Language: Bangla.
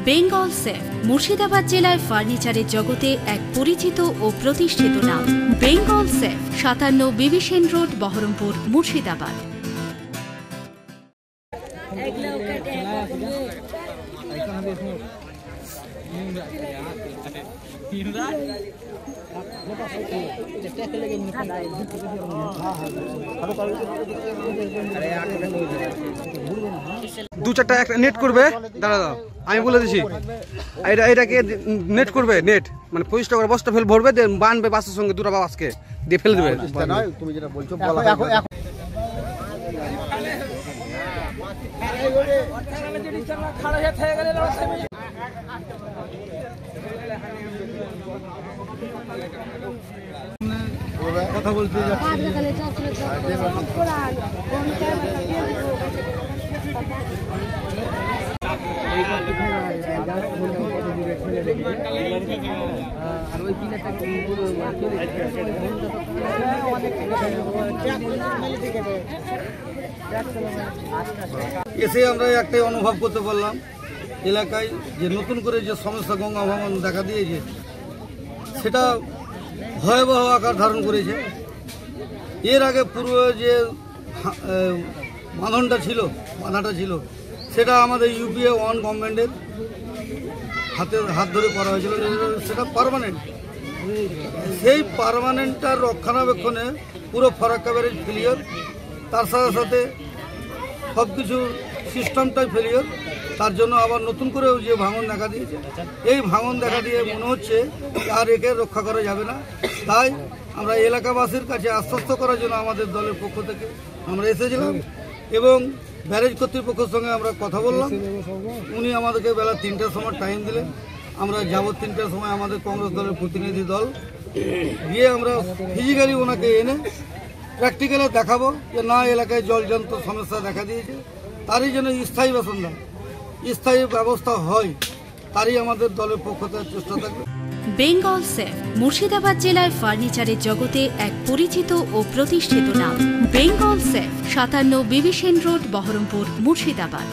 বেঙ্গল সেফ মুর্শিদাবাদ জেলায় ফার্নিচারের জগতে এক পরিচিত ও প্রতিষ্ঠিত নাম। বেঙ্গল সেফ 57 বিবি সেন রোড, বহরমপুর, মুর্শিদাবাদ। দু চারটা একটা নেট করবে, দাঁড়া আমি বলে দিছি, এটাকে নেট করবে, নেট মানে 25 টাকার বস্তা ফেল ভরবে, বানবে বাসের সঙ্গে দুটো বাসকে দিয়ে ফেলে দেবে। তুমি যেটা বলছো কথা বলতে এসে আমরা একটাই অনুভব করতে পারলাম, এলাকায় যে নতুন করে যে সমস্যা গঙ্গা ভাঙন দেখা দিয়েছে সেটা ভয়াবহ আকার ধারণ করেছে। এর আগে পূর্ব যে বাঁধাটা ছিল সেটা আমাদের ইউপিএ 1 গভর্নমেন্টের হাত ধরে করা হয়েছিল, সেটা পার্মানেন্ট। সেই পার্মানেন্টটার রক্ষণাবেক্ষণে পুরো ফারাক্কা ব্যারেজ ফেলিওর, তার সাথে সাথে সব কিছু সিস্টেমটাই ফেলিওর। তার জন্য আবার নতুন করেও যে ভাঙন দেখা দিয়েছে, এই ভাঙন দেখা দিয়ে মনে হচ্ছে আর একে রক্ষা করা যাবে না। তাই আমরা এলাকাবাসীর কাছে আশ্বস্ত করার জন্য আমাদের দলের পক্ষ থেকে আমরা এসেছিলাম এবং ব্যারেজ কর্তৃপক্ষের সঙ্গে আমরা কথা বললাম। উনি আমাদেরকে বেলা 3টার সময় টাইম দিলেন। আমরা যাব 3টার সময় আমাদের কংগ্রেস দলের প্রতিনিধি দল গিয়ে আমরা ফিজিক্যালি ওনাকে এনে প্র্যাকটিক্যালে দেখাবো যে না, এলাকায় জলজন্ত সমস্যা দেখা দিয়েছে, তারই জন্য স্থায়ী ব্যবস্থা হয়, তারই আমাদের দলের পক্ষ থেকে চেষ্টা থাকবে। বেঙ্গল সেফ মুর্শিদাবাদ জেলায় ফার্নিচারের জগতে এক পরিচিত ও প্রতিষ্ঠিত নাম। বেঙ্গল সেফ 57 বিবি সেন রোড, বহরমপুর, মুর্শিদাবাদ।